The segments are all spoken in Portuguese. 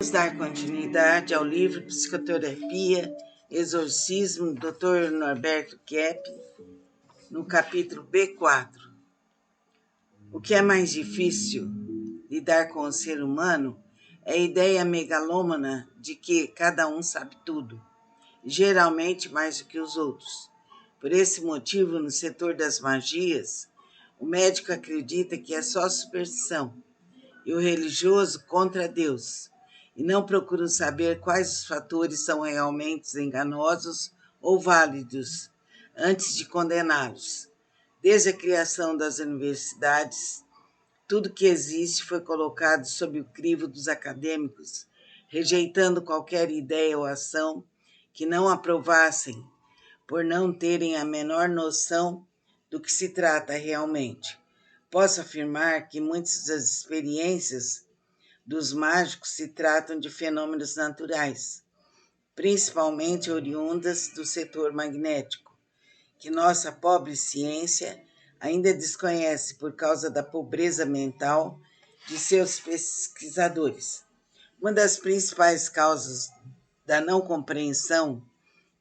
Vamos dar continuidade ao livro Psicoterapia, Exorcismo, do Dr. Norberto Kepp, no capítulo B4. O que é mais difícil lidar com o ser humano é a ideia megalômana de que cada um sabe tudo, geralmente mais do que os outros. Por esse motivo, no setor das magias, o médico acredita que é só superstição, e o religioso contra Deus, e não procuram saber quais os fatores são realmente enganosos ou válidos antes de condená-los. Desde a criação das universidades, tudo que existe foi colocado sob o crivo dos acadêmicos, rejeitando qualquer ideia ou ação que não aprovassem, por não terem a menor noção do que se trata realmente. Posso afirmar que muitas das experiências dos mágicos se tratam de fenômenos naturais, principalmente oriundas do setor magnético, que nossa pobre ciência ainda desconhece por causa da pobreza mental de seus pesquisadores. Uma das principais causas da não compreensão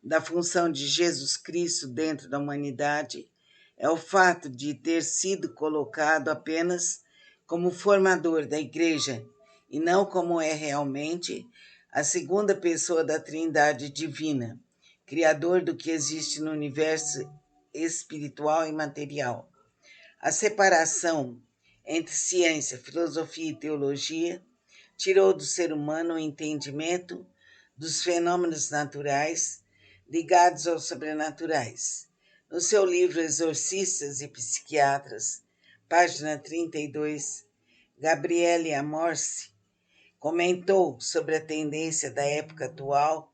da função de Jesus Cristo dentro da humanidade é o fato de ter sido colocado apenas como formador da Igreja e não como é realmente a segunda pessoa da Trindade Divina, criador do que existe no universo espiritual e material. A separação entre ciência, filosofia e teologia tirou do ser humano o entendimento dos fenômenos naturais ligados aos sobrenaturais. No seu livro Exorcistas e Psiquiatras, página 32, Gabriele Amorsi comentou sobre a tendência da época atual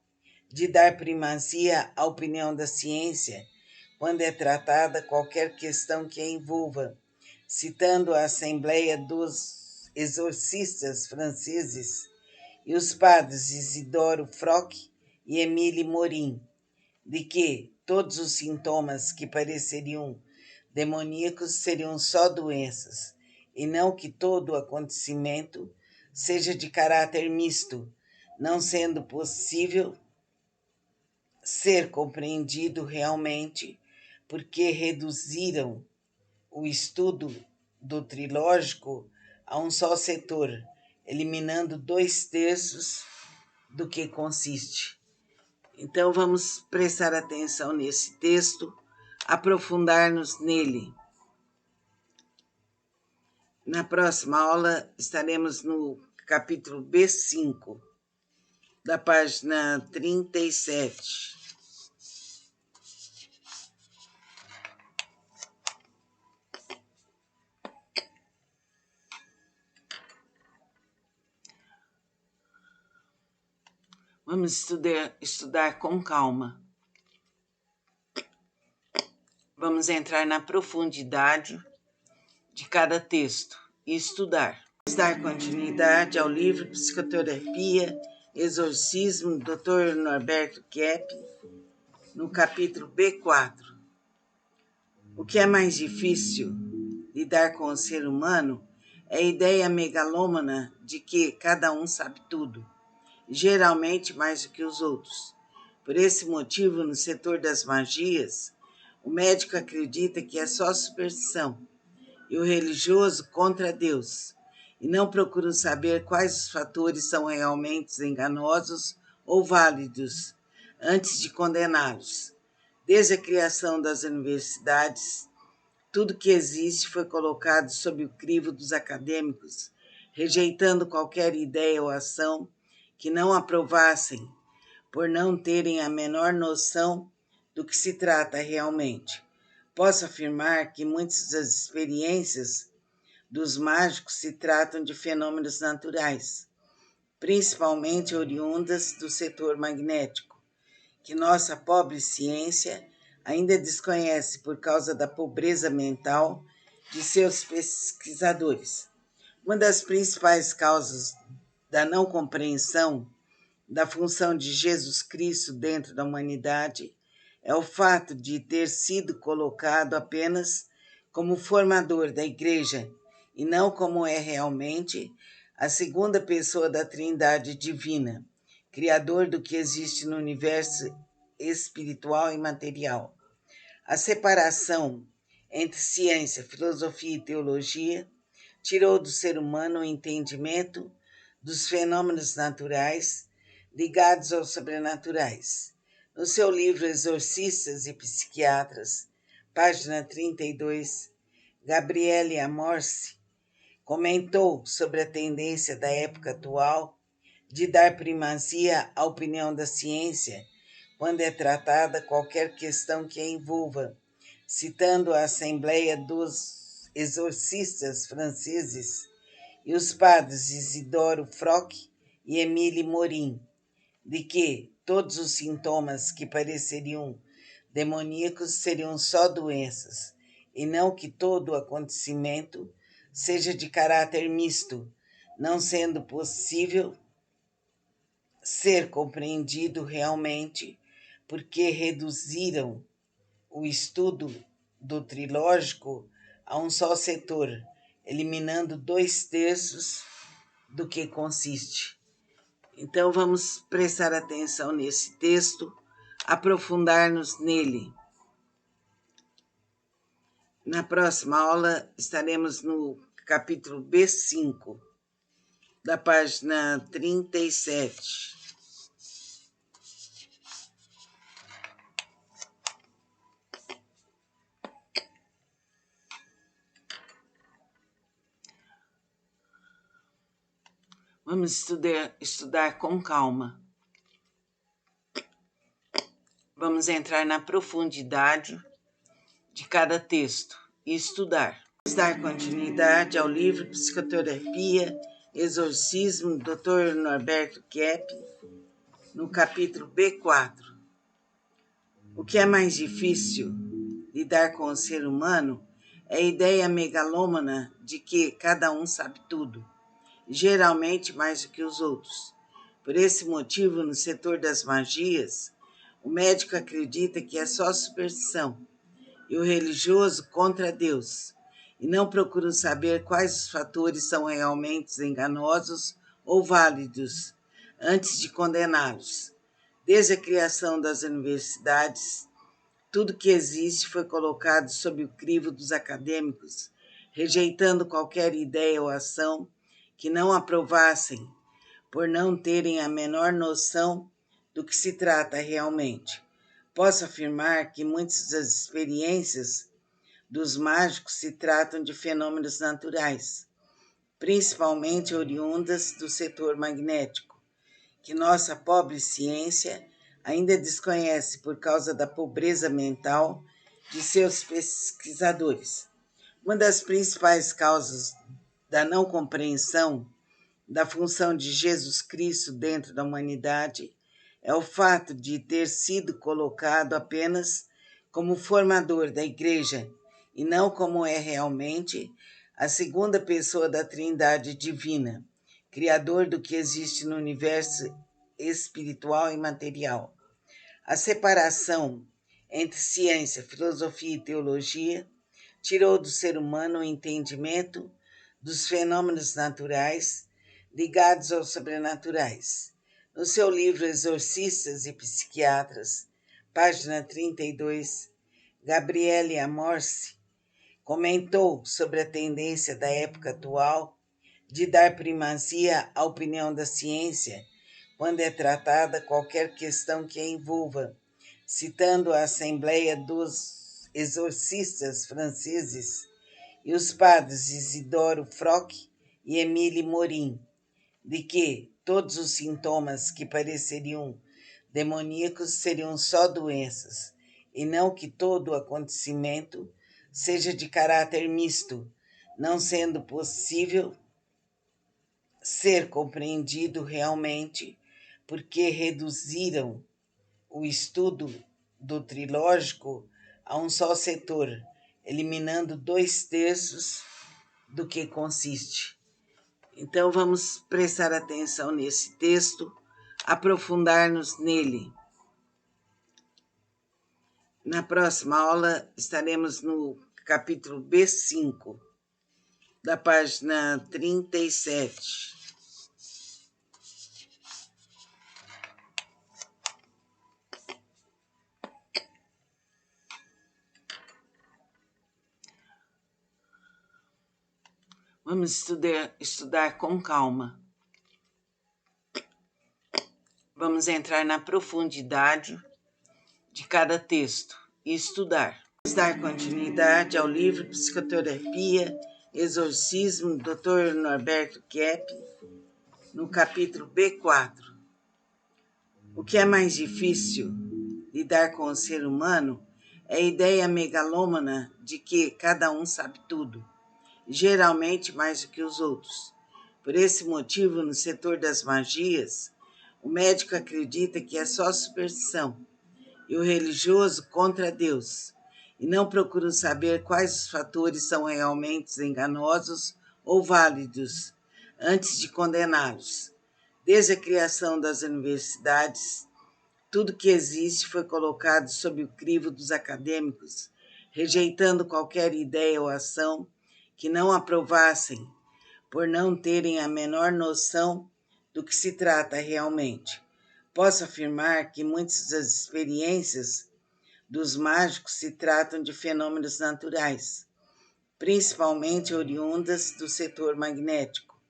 de dar primazia à opinião da ciência quando é tratada qualquer questão que a envolva, citando a Assembleia dos Exorcistas franceses e os padres Isidoro Froc e Émile Morin, de que todos os sintomas que pareceriam demoníacos seriam só doenças, e não que todo o acontecimento seja de caráter misto, não sendo possível ser compreendido realmente, porque reduziram o estudo do trilógico a um só setor, eliminando 2/3 do que consiste. Então, vamos prestar atenção nesse texto, aprofundar-nos nele. Na próxima aula, estaremos no capítulo B5, da página 37. Vamos estudar com calma. Vamos entrar na profundidade de cada texto e estudar. Vamos dar continuidade ao livro Psicoterapia, Exorcismo, do Dr. Norberto Kepp, no capítulo B4. O que é mais difícil lidar com o ser humano é a ideia megalômana de que cada um sabe tudo, geralmente mais do que os outros. Por esse motivo, no setor das magias, o médico acredita que é só superstição, e o religioso contra Deus, e não procuram saber quais os fatores são realmente enganosos ou válidos antes de condená-los. Desde a criação das universidades, tudo que existe foi colocado sob o crivo dos acadêmicos, rejeitando qualquer ideia ou ação que não aprovassem, por não terem a menor noção do que se trata realmente. Posso afirmar que muitas das experiências dos mágicos se tratam de fenômenos naturais, principalmente oriundas do setor magnético, que nossa pobre ciência ainda desconhece por causa da pobreza mental de seus pesquisadores. Uma das principais causas da não compreensão da função de Jesus Cristo dentro da humanidade é o fato de ter sido colocado apenas como formador da Igreja e não como é realmente a segunda pessoa da Trindade divina, criador do que existe no universo espiritual e material. A separação entre ciência, filosofia e teologia tirou do ser humano o entendimento dos fenômenos naturais ligados aos sobrenaturais. No seu livro Exorcistas e Psiquiatras, página 32, Gabriele Amorsi comentou sobre a tendência da época atual de dar primazia à opinião da ciência quando é tratada qualquer questão que a envolva, citando a Assembleia dos Exorcistas franceses e os padres Isidoro Froc e Émile Morin, de que todos os sintomas que pareceriam demoníacos seriam só doenças, e não que todo o acontecimento seja de caráter misto, não sendo possível ser compreendido realmente, porque reduziram o estudo do trilógico a um só setor, eliminando 2/3 do que consiste. Então vamos prestar atenção nesse texto, aprofundar-nos nele. Na próxima aula estaremos no capítulo B5, da página 37. Vamos estudar com calma. Vamos entrar na profundidade de cada texto e estudar. Vamos dar continuidade ao livro Psicoterapia, Exorcismo, do Dr. Norberto Kepp, no capítulo B4. O que é mais difícil lidar com o ser humano é a ideia megalômana de que cada um sabe tudo, geralmente mais do que os outros. Por esse motivo, no setor das magias, o médico acredita que é só superstição e o religioso contra Deus, e não procura saber quais os fatores são realmente enganosos ou válidos antes de condená-los. Desde a criação das universidades, tudo que existe foi colocado sob o crivo dos acadêmicos, rejeitando qualquer ideia ou ação que não aprovassem, por não terem a menor noção do que se trata realmente. Posso afirmar que muitas das experiências dos mágicos se tratam de fenômenos naturais, principalmente oriundas do setor magnético, que nossa pobre ciência ainda desconhece por causa da pobreza mental de seus pesquisadores. Uma das principais causas da não compreensão da função de Jesus Cristo dentro da humanidade é o fato de ter sido colocado apenas como formador da Igreja e não como é realmente a segunda pessoa da Trindade divina, criador do que existe no universo espiritual e material. A separação entre ciência, filosofia e teologia tirou do ser humano o entendimento dos fenômenos naturais ligados aos sobrenaturais. No seu livro Exorcistas e Psiquiatras, página 32, Gabriele Amorsi comentou sobre a tendência da época atual de dar primazia à opinião da ciência quando é tratada qualquer questão que a envolva, citando a Assembleia dos Exorcistas franceses e os padres Isidoro Froc e Émile Morin, de que todos os sintomas que pareceriam demoníacos seriam só doenças, e não que todo o acontecimento seja de caráter misto, não sendo possível ser compreendido realmente, porque reduziram o estudo do trilógico a um só setor, eliminando 2/3 do que consiste. Então vamos prestar atenção nesse texto, aprofundar-nos nele. Na próxima aula estaremos no capítulo B5, da página 37. Vamos estudar com calma. Vamos entrar na profundidade de cada texto e estudar. Vamos dar continuidade ao livro Psicoterapia, Exorcismo, do Dr. Norberto Kepp, no capítulo B4. O que é mais difícil lidar com o ser humano é a ideia megalômana de que cada um sabe tudo, geralmente mais do que os outros. Por esse motivo, no setor das magias, o médico acredita que é só superstição e o religioso contra Deus, e não procura saber quais os fatores são realmente enganosos ou válidos antes de condená-los. Desde a criação das universidades, tudo que existe foi colocado sob o crivo dos acadêmicos, rejeitando qualquer ideia ou ação que não aprovassem, por não terem a menor noção do que se trata realmente. Posso afirmar que muitas das experiências dos mágicos se tratam de fenômenos naturais, principalmente oriundas do setor magnético,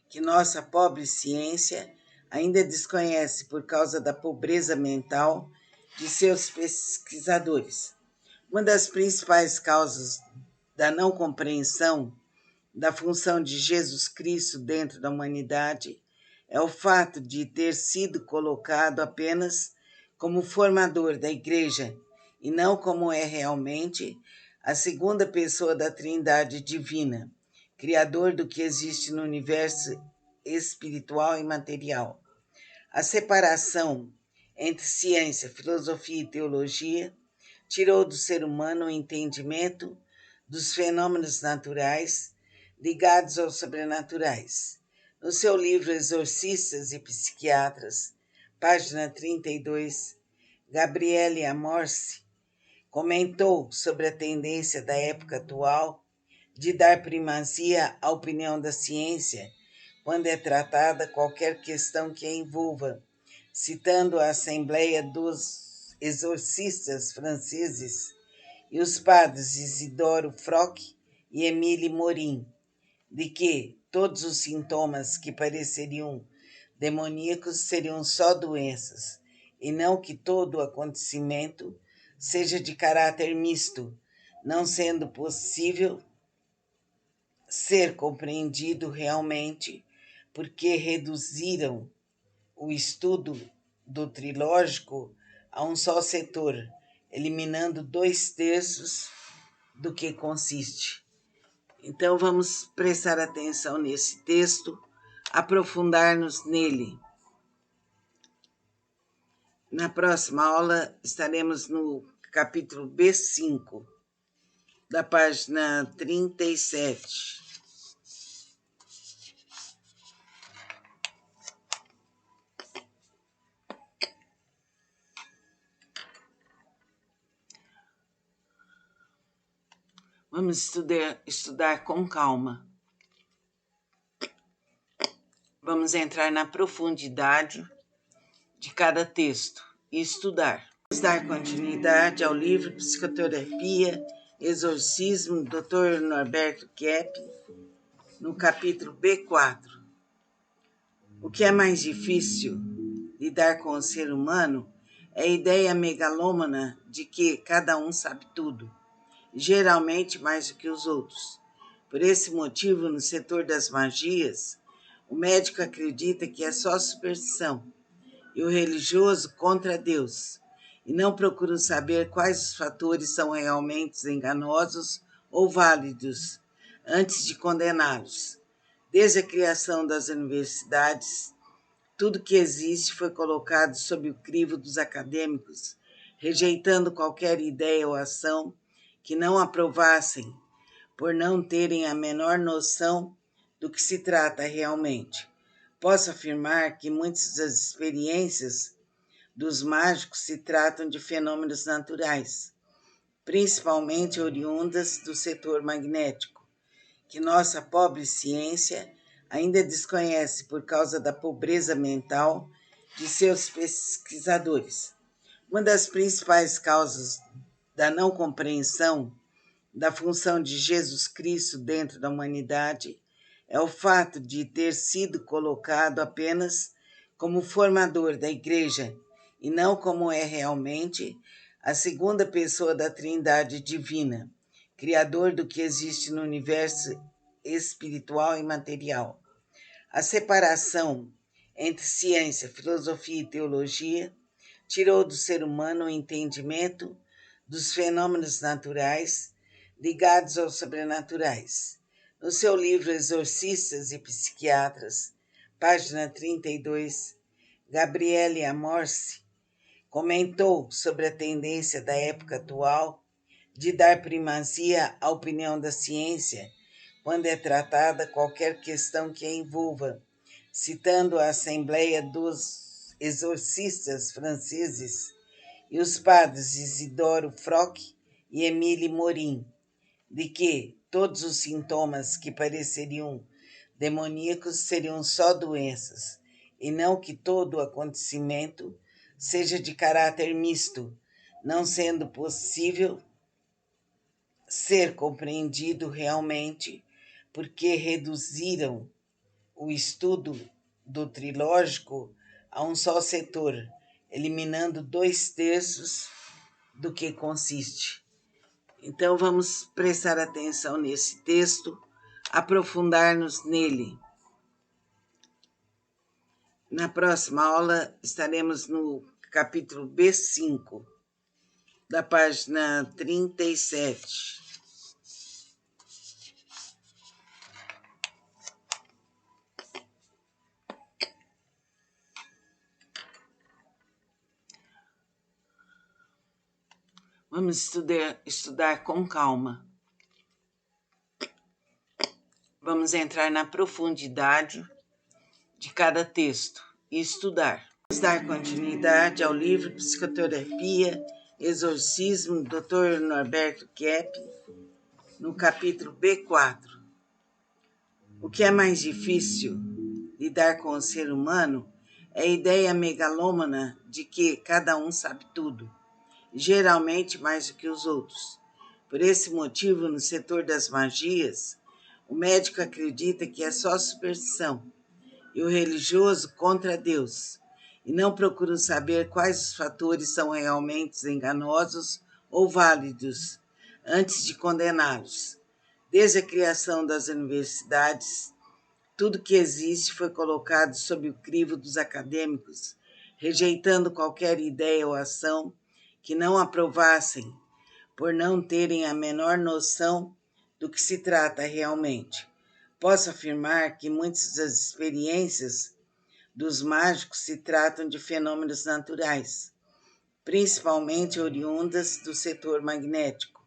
que nossa pobre ciência ainda desconhece por causa da pobreza mental de seus pesquisadores. Uma das principais causas da não compreensão da função de Jesus Cristo dentro da humanidade é o fato de ter sido colocado apenas como formador da Igreja e não como é realmente a segunda pessoa da Trindade Divina, Criador do que existe no universo espiritual e material. A separação entre ciência, filosofia e teologia tirou do ser humano o entendimento dos fenômenos naturais ligados aos sobrenaturais. No seu livro Exorcistas e Psiquiatras, página 32, Gabriele Amorsi comentou sobre a tendência da época atual de dar primazia à opinião da ciência quando é tratada qualquer questão que a envolva, citando a Assembleia dos Exorcistas Franceses e os padres Isidoro Froc e Émile Morin, de que todos os sintomas que pareceriam demoníacos seriam só doenças, e não que todo o acontecimento seja de caráter misto, não sendo possível ser compreendido realmente, porque reduziram o estudo do trilógico a um só setor, eliminando 2/3 do que consiste. Então, vamos prestar atenção nesse texto, aprofundar-nos nele. Na próxima aula, estaremos no capítulo B5, da página 37. Vamos estudar com calma. Vamos entrar na profundidade de cada texto e estudar. Vamos dar continuidade ao livro Psicoterapia, Exorcismo, do Dr. Norberto Kepp, no capítulo B4. O que é mais difícil lidar com o ser humano é a ideia megalômana de que cada um sabe tudo, geralmente mais do que os outros. Por esse motivo, no setor das magias, o médico acredita que é só superstição e o religioso contra Deus, e não procura saber quais os fatores são realmente enganosos ou válidos antes de condená-los. Desde a criação das universidades, tudo que existe foi colocado sob o crivo dos acadêmicos, rejeitando qualquer ideia ou ação que não aprovassem, por não terem a menor noção do que se trata realmente. Posso afirmar que muitas das experiências dos mágicos se tratam de fenômenos naturais, principalmente oriundas do setor magnético, que nossa pobre ciência ainda desconhece por causa da pobreza mental de seus pesquisadores. Uma das principais causas da não compreensão da função de Jesus Cristo dentro da humanidade é o fato de ter sido colocado apenas como formador da Igreja e não como é realmente a segunda pessoa da Trindade Divina, Criador do que existe no universo espiritual e material. A separação entre ciência, filosofia e teologia tirou do ser humano o entendimento dos fenômenos naturais ligados aos sobrenaturais. No seu livro Exorcistas e Psiquiatras, página 32, Gabriele Amorsi comentou sobre a tendência da época atual de dar primazia à opinião da ciência quando é tratada qualquer questão que a envolva, citando a Assembleia dos Exorcistas Franceses e os padres Isidoro Froc e Émile Morin, de que todos os sintomas que pareceriam demoníacos seriam só doenças, e não que todo o acontecimento seja de caráter misto, não sendo possível ser compreendido realmente, porque reduziram o estudo do trilógico a um só setor, eliminando 2/3 do que consiste. Então, vamos prestar atenção nesse texto, aprofundar-nos nele. Na próxima aula, estaremos no capítulo B5, da página 37. Vamos estudar com calma. Vamos entrar na profundidade de cada texto e estudar. Vamos dar continuidade ao livro Psicoterapia, Exorcismo, do Dr. Norberto Kepp, no capítulo B4. O que é mais difícil lidar com o ser humano é a ideia megalômana de que cada um sabe tudo, geralmente mais do que os outros. Por esse motivo, no setor das magias, o médico acredita que é só superstição e o religioso contra Deus, e não procura saber quais os fatores são realmente enganosos ou válidos antes de condená-los. Desde a criação das universidades, tudo que existe foi colocado sob o crivo dos acadêmicos, rejeitando qualquer ideia ou ação que não aprovassem, por não terem a menor noção do que se trata realmente. Posso afirmar que muitas das experiências dos mágicos se tratam de fenômenos naturais, principalmente oriundas do setor magnético,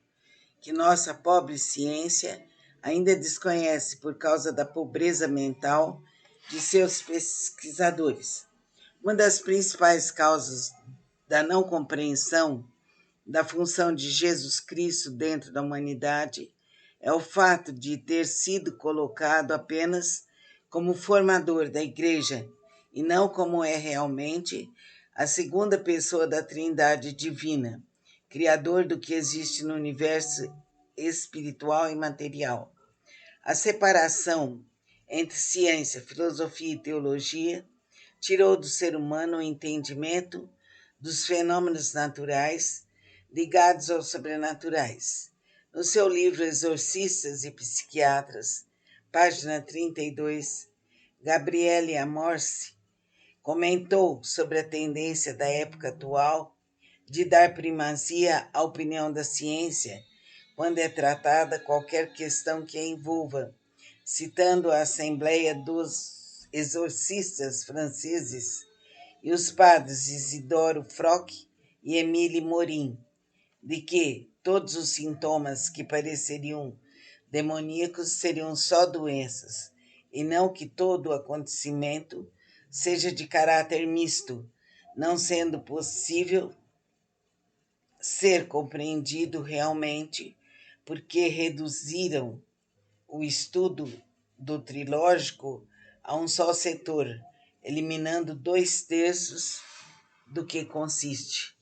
que nossa pobre ciência ainda desconhece por causa da pobreza mental de seus pesquisadores. Uma das principais causas da não compreensão da função de Jesus Cristo dentro da humanidade é o fato de ter sido colocado apenas como formador da Igreja e não como é realmente a segunda pessoa da Trindade Divina, Criador do que existe no universo espiritual e material. A separação entre ciência, filosofia e teologia tirou do ser humano o entendimento dos fenômenos naturais ligados aos sobrenaturais. No seu livro Exorcistas e Psiquiatras, página 32, Gabriele Amorsi comentou sobre a tendência da época atual de dar primazia à opinião da ciência quando é tratada qualquer questão que a envolva, citando a Assembleia dos Exorcistas Franceses e os padres Isidoro Froc e Émile Morin, de que todos os sintomas que pareceriam demoníacos seriam só doenças, e não que todo o acontecimento seja de caráter misto, não sendo possível ser compreendido realmente, porque reduziram o estudo do trilógico a um só setor, eliminando 2/3 do que consiste.